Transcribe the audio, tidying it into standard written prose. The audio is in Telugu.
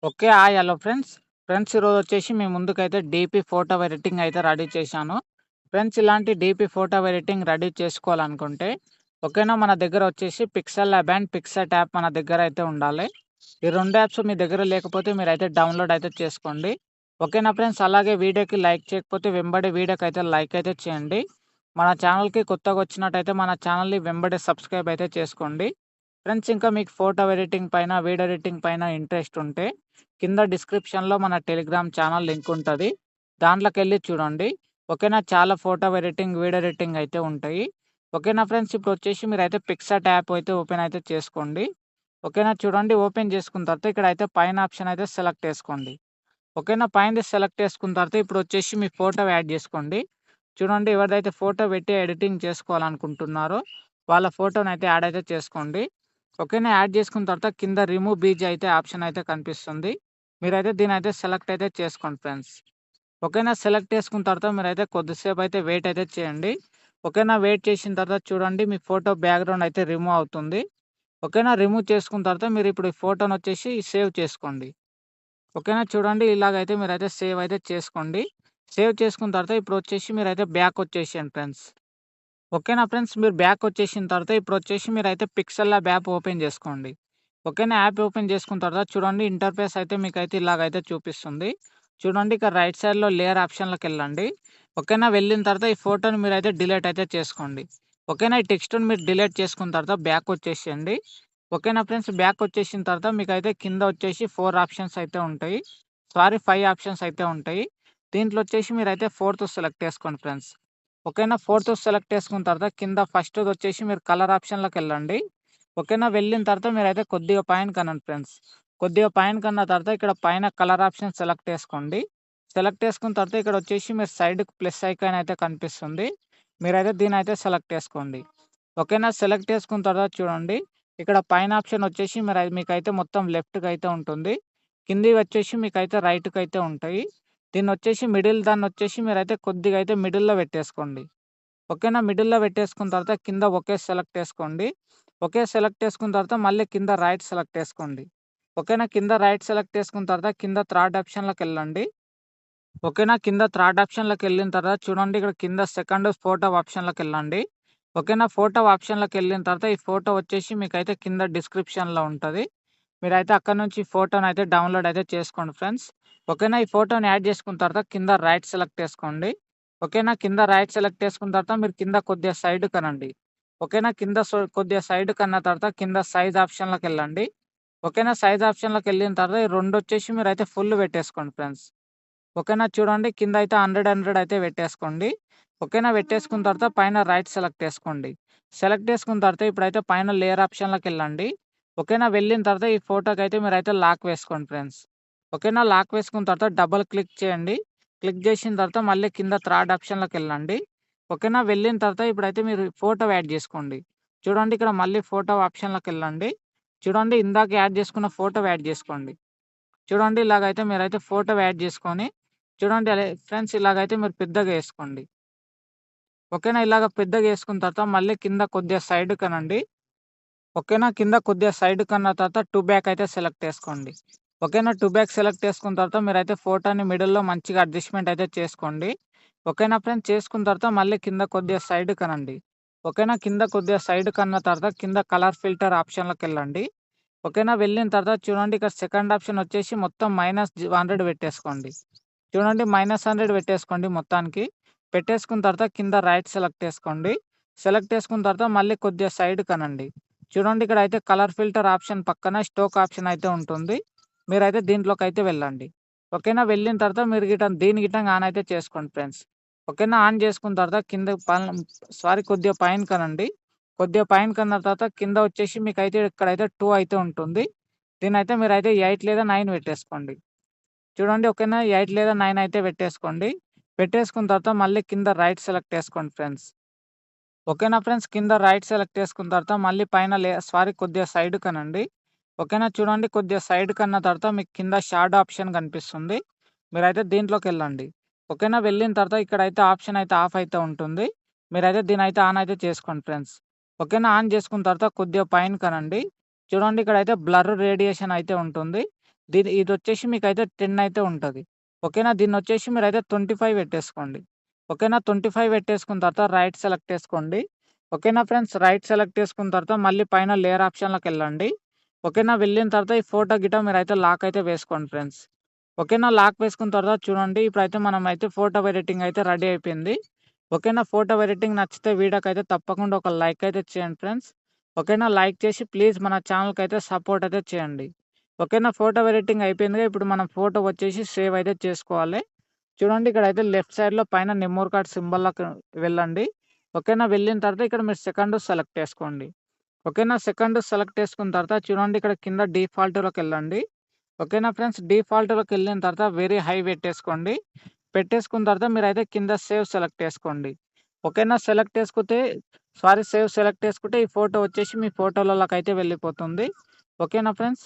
Okay. Hi. Hello friends. Friends ఈరోజొచ్చేసి మీ ముందుకైతే డీపీ ఫోటో ఎడిటింగ్ అయితే రెడీ చేశాను. ఫ్రెండ్స్ ఇలాంటి డీపీ ఫోటో ఎడిటింగ్ రెడీ చేసుకోవాలనుకుంటే ఓకేనా మన దగ్గర వచ్చేసి Pixel Lab and PicsArt app మన దగ్గర అయితే ఉండాలి. ఈ 2 యాప్స్ మీ దగ్గర లేకపోతే మీరైతే డౌన్‌లోడ్ అయితే చేసుకోండి. ఓకేనా ఫ్రెండ్స్. అలాగే వీడియోకి లైక్ చేయకపోతే వెంబడే వీడియోకైతే లైక్ అయితే చేయండి. మన ఛానల్‌కి కొత్తగా వచ్చినట్టయితే మన ఛానల్‌ని వెంబడే సబ్స్క్రైబ్ అయితే చేసుకోండి. ఫ్రెండ్స్ ఇంకా మీకు ఫోటో ఎడిటింగ్ పైన, వీడియో ఎడిటింగ్ పైన ఇంట్రెస్ట్ ఉంటే కింద డిస్క్రిప్షన్‌లో మన టెలిగ్రామ్ ఛానల్ లింక్ ఉంటది. దాంట్లోకెళ్ళి చూడండి. ఓకేనా. చాలా ఫోటో ఎడిటింగ్, వీడియో ఎడిటింగ్ అయితే ఉంటాయి. ఓకేనా ఫ్రెండ్స్. ఇప్పుడొచ్చేసి మీరైతే పిక్సార్ట్ యాప్ అయితే ఓపెన్ అయితే చేసుకోండి. ఓకేనా. చూడండి ఓపెన్ చేసుకున్న తర్వాత ఇక్కడైతే పైన ఆప్షన్ అయితే సెలెక్ట్ చేసుకోండి. ఓకేనా. పైనది సెలెక్ట్ చేసుకున్న తర్వాత ఇప్పుడొచ్చేసి మీ ఫోటో యాడ్ చేసుకోండి. చూడండి ఎవరిదైతే ఫోటో పెట్టి ఎడిటింగ్ చేసుకోవాలనుకుంటున్నారో వాళ్ళ ఫోటోనైతే యాడ్ అయితే చేసుకోండి. ఓకేనా. యాడ్ చేసుకున్న తర్వాత కింద రిమూవ్ బీజ్ అయితే ఆప్షన్ అయితే కనిపిస్తుంది. మీరైతే దీనైతే సెలెక్ట్ అయితే చేసుకోండి ఫ్రెండ్స్. ఓకేనా. సెలెక్ట్ చేసుకున్న తర్వాత మీరైతే కొద్దిసేపు అయితే వెయిట్ అయితే చేయండి. ఓకేనా. వెయిట్ చేసిన తర్వాత చూడండి మీ ఫోటో బ్యాక్‌గ్రౌండ్ అయితే రిమూవ్ అవుతుంది. ఓకేనా. రిమూవ్ చేసుకున్న తర్వాత మీరు ఇప్పుడు ఈ ఫోటోనొచ్చేసి సేవ్ చేసుకోండి. ఓకేనా. చూడండి ఇలాగైతే మీరైతే సేవ్ అయితే చేసుకోండి. సేవ్ చేసుకున్న తర్వాత ఇప్పుడొచ్చేసి మీరైతే బ్యాక్ వచ్చేసేయండి ఫ్రెండ్స్. ఓకేనా ఫ్రెండ్స్. మీరు బ్యాక్ వచ్చేసిన తర్వాత ఇప్పుడొచ్చేసి మీరైతే పిక్సెల్ ల్యాబ్ యాప్ ఓపెన్ చేసుకోండి. ఓకేనా. యాప్ ఓపెన్ చేసుకున్న తర్వాత చూడండి ఇంటర్ఫేస్ అయితే మీకైతే ఇలాగైతే చూపిస్తుంది. చూడండి ఇక్కడ రైట్ సైడ్‌లో లేయర్ ఆప్షన్‌లోకెళ్ళండి. ఓకేనా. వెళ్ళిన తర్వాత ఈ ఫోటోని మీరైతే డిలీట్ అయితే చేసుకోండి. ఓకేనా. ఈ టెక్స్ట్‌ని మీరు డిలీట్ చేసుకున్న తర్వాత బ్యాక్ వచ్చేసేయండి. ఓకేనా ఫ్రెండ్స్. బ్యాక్ వచ్చేసిన తర్వాత మీకైతే కింద వచ్చేసి 4 ఆప్షన్స్ అయితే ఉంటాయి. సారీ 5 ఆప్షన్స్ అయితే ఉంటాయి. దీంట్లో వచ్చేసి మీరైతే ఫోర్త్ సెలెక్ట్ చేసుకోండి ఫ్రెండ్స్. ఓకేనా. ఫోర్త్ సెలెక్ట్ చేసుకున్న తర్వాత కింద ఫస్ట్‌దొచ్చేసి మీరు కలర్ ఆప్షన్‌లోకెళ్ళండి. ఓకేనా. వెళ్ళిన తర్వాత మీరైతే కొద్దిగా పైన కనండి ఫ్రెండ్స్. కొద్దిగా పైన కన్న తర్వాత ఇక్కడ పైన కలర్ ఆప్షన్ సెలెక్ట్ చేసుకోండి. సెలెక్ట్ చేసుకున్న తర్వాత ఇక్కడొచ్చేసి మీరు సైడ్‌కి ప్లస్ ఐకాన్ అయితే కనిపిస్తుంది. మీరైతే దీన్నయితే సెలెక్ట్ చేసుకోండి. ఓకేనా. సెలెక్ట్ చేసుకున్న తర్వాత చూడండి ఇక్కడ పైన ఆప్షన్ వచ్చేసి మీకైతే మొత్తం లెఫ్ట్‌కైతే ఉంటుంది. కిందివి వచ్చేసి మీకైతే రైట్‌కైతే ఉంటాయి. దీన్నొచ్చేసి దాన్నొచ్చేసి మీరైతే కొద్దిగా అయితే మిడిల్‌లో పెట్టేసుకోండి. ఓకేనా. మిడిల్‌లో పెట్టేసుకున్న తర్వాత కింద ఓకే సెలెక్ట్ చేసుకోండి. ఓకే సెలెక్ట్ చేసుకున్న తర్వాత మళ్ళీ కింద రైట్ సెలెక్ట్ చేసుకోండి. ఓకేనా. కింద రైట్ సెలెక్ట్ చేసుకున్న తర్వాత కింద థర్డ్ ఆప్షన్‌లోకెళ్ళండి. ఓకేనా. కింద థర్డ్ ఆప్షన్‌లోకెళ్ళిన తర్వాత చూడండి ఇక్కడ కింద సెకండ్ ఫోటో ఆప్షన్‌లోకెళ్ళండి. ఓకేనా. ఫోటో ఆప్షన్‌లోకెళ్ళిన తర్వాత ఈ ఫోటో వచ్చేసి మీకైతే కింద డిస్క్రిప్షన్‌లో ఉంటది. మీరైతే అక్కడి నుంచి ఫోటోనైతే డౌన్‌లోడ్ అయితే చేసుకోండి ఫ్రెండ్స్. ఓకేనా. ఈ ఫోటోని యాడ్ చేసుకున్న తర్వాత కింద రైట్ సెలెక్ట్ చేసుకోండి. ఓకేనా. కింద రైట్ సెలెక్ట్ చేసుకున్న తర్వాత మీరు కింద కొద్దిగా సైడ్‌కనండి. ఓకేనా. కింద కొద్దిగా సైడ్‌కన్న తర్వాత కింద సైజ్ ఆప్షన్‌లోకెళ్ళండి. ఓకేనా. సైజ్ ఆప్షన్‌లోకెళ్ళిన తర్వాత ఈ రెండొచ్చేసి మీరైతే ఫుల్ పెట్టేసుకోండి ఫ్రెండ్స్. ఓకేనా. చూడండి కింద అయితే 100, 100 అయితే పెట్టేసుకోండి. ఓకేనా. పెట్టేసుకున్న తర్వాత పైన రైట్ సెలెక్ట్ చేసుకోండి. సెలెక్ట్ చేసుకున్న తర్వాత ఇప్పుడైతే పైన లేయర్ ఆప్షన్‌లోకెళ్ళండి. ఓకేనా. వెళ్ళిన తర్వాత ఈ ఫోటోకైతే మీరైతే లాక్ వేసుకోండి ఫ్రెండ్స్. ఓకేనా. లాక్ వేసుకున్న తర్వాత డబుల్ క్లిక్ చేయండి. క్లిక్ చేసిన తర్వాత మళ్ళీ కింద థర్డ్ ఆప్షన్‌లోకెళ్ళండి. ఓకేనా. వెళ్ళిన తర్వాత ఇప్పుడైతే మీరు ఫోటో యాడ్ చేసుకోండి. చూడండి ఇక్కడ మళ్ళీ ఫోటో ఆప్షన్‌లోకెళ్ళండి. చూడండి ఇందాక యాడ్ చేసుకున్న ఫోటో యాడ్ చేసుకోండి. చూడండి ఇలాగైతే మీరైతే ఫోటో యాడ్ చేసుకొని చూడండి ఫ్రెండ్స్ ఇలాగైతే మీరు పెద్దగా ఏసుకోండి. ఓకేనా. ఇలాగ పెద్దగా ఏసుకున్న తర్వాత మళ్ళీ కింద కొద్దిగా సైడ్‌కనండి. ఓకేనా. కింద కొద్దిగా సైడ్‌కన్న తర్వాత టు బ్యాక్ అయితే సెలెక్ట్ చేసుకోండి. ఓకేనా. టు బ్యాక్ సెలెక్ట్ చేసుకున్న తర్వాత మీరైతే ఫోటోని మిడిల్‌లో మంచిగా అడ్జస్ట్‌మెంట్ అయితే చేసుకోండి. ఓకేనా ఫ్రెండ్స్. చేసుకున్న తర్వాత మళ్ళీ కింద కొద్దిగా సైడ్‌కనండి. ఓకేనా. కింద కొద్దిగా సైడ్‌కన్న తర్వాత కింద కలర్ ఫిల్టర్ ఆప్షన్‌లోకెళ్ళండి. ఓకేనా. వెళ్ళిన తర్వాత చూడండి ఇక్కడ సెకండ్ ఆప్షన్ వచ్చేసి మొత్తం -100 పెట్టేసుకోండి. చూడండి -100 పెట్టేసుకోండి మొత్తానికి. పెట్టేసుకున్న తర్వాత కింద రైట్ సెలెక్ట్ చేసుకోండి. సెలెక్ట్ చేసుకున్న తర్వాత మళ్ళీ కొద్దిగా సైడ్‌కనండి. చూడండి ఇక్కడైతే కలర్ ఫిల్టర్ ఆప్షన్ పక్కన స్టోక్ ఆప్షన్ అయితే ఉంటుంది. మీరైతే దీంట్లోకైతే వెళ్ళండి. ఓకేనా. వెళ్ళిన తర్వాత మీరు దీన్ని గిట్టంగా ఆన్ అయితే చేసుకోండి ఫ్రెండ్స్. ఓకేనా. ఆన్ చేసుకున్న తర్వాత కింద కొద్దిగా పైనకనండి. కొద్దిగా పైనకన్న తర్వాత కింద వచ్చేసి మీకైతే ఇక్కడైతే 2 అయితే ఉంటుంది. దీన్నైతే మీరైతే 8 లేదా 9 పెట్టేసుకోండి. చూడండి ఓకేనా. 8 లేదా 9 అయితే పెట్టేసుకోండి. పెట్టేసుకున్న తర్వాత మళ్ళీ కింద రైట్ సెలెక్ట్ చేసుకోండి ఫ్రెండ్స్. ఓకేనా ఫ్రెండ్స్. కింద రైట్ సెలెక్ట్ చేసుకున్న తర్వాత మళ్ళీ పైన కొద్దిగా సైడ్‌కనండి. ఓకేనా. చూడండి కొద్దిగా సైడ్‌కన్న తర్వాత మీకు కింద షాడో ఆప్షన్ కనిపిస్తుంది. మీరైతే దీంట్లోకెళ్ళండి. ఓకేనా. వెళ్ళిన తర్వాత ఇక్కడైతే ఆప్షన్ అయితే ఆఫ్ అయితే ఉంటుంది. మీరైతే దీన్నైతే ఆన్ అయితే చేసుకోండి ఫ్రెండ్స్. ఓకేనా. ఆన్ చేసుకున్న తర్వాత కొద్దిగా పైనకనండి. చూడండి ఇక్కడైతే బ్లర్ రేడియేషన్ అయితే ఉంటుంది. ఇదొచ్చేసి మీకైతే 10 అయితే ఉంటది. ఓకేనా? దీన్నొచ్చేసి మీరైతే 25 పెట్టేసుకోండి. ఓకేనా? 25 పెట్టేసుకున్న తర్వాత రైట్ సెలెక్ట్ చేసుకోండి. ఓకేనా ఫ్రెండ్స్? రైట్ సెలెక్ట్ చేసుకున్న తర్వాత మళ్ళీ పైన లేయర్ ఆప్షన్‌లోకెళ్ళండి. ఓకేనా? వెళ్ళిన తర్వాత ఈ ఫోటో గిట్ట మీరైతే లాక్ అయితే వేసుకోండి ఫ్రెండ్స్. ఓకేనా? లాక్ వేసుకున్న తర్వాత చూడండి ఇప్పుడైతే మనమైతే ఫోటో ఎడిటింగ్ అయితే రెడీ అయిపోయింది. ఓకేనా? ఫోటో ఎడిటింగ్ నచ్చితే వీడియోకైతే తప్పకుండా ఒక లైక్ అయితే చేయండి ఫ్రెండ్స్. ఓకేనా? లైక్ చేసి ప్లీజ్ మన ఛానల్‌కైతే సపోర్ట్ అయితే చేయండి. ఓకేనా? ఫోటో ఎడిటింగ్ అయిపోయిందిగా. ఇప్పుడు మనం ఫోటో వచ్చేసి సేవ్ అయితే చేసుకోవాలి. చూడండి ఇక్కడైతే లెఫ్ట్ సైడ్‌లో పైన మెమరీ కార్డ్ సింబల్‌లోకి వెళ్ళండి. ఓకేనా? వెళ్ళిన తర్వాత ఇక్కడ మీరు సెకండ్ సెలెక్ట్ చేసుకోండి. ఓకేనా? సెకండ్ సెలెక్ట్ చేసుకున్న తర్వాత చూడండి ఇక్కడ కింద డిఫాల్ట్‌లోకెళ్ళండి. ఓకేనా ఫ్రెండ్స్? డిఫాల్ట్‌లోకెళ్ళిన తర్వాత వెరీ హై పెట్టేసుకోండి. పెట్టేసుకున్న తర్వాత మీరైతే కింద సేవ్ సెలెక్ట్ చేసుకోండి. ఓకేనా? సేవ్ సెలెక్ట్ చేసుకుంటే ఈ ఫోటో వచ్చేసి మీ ఫోటోలలోకైతే వెళ్ళిపోతుంది. ఓకేనా ఫ్రెండ్స్?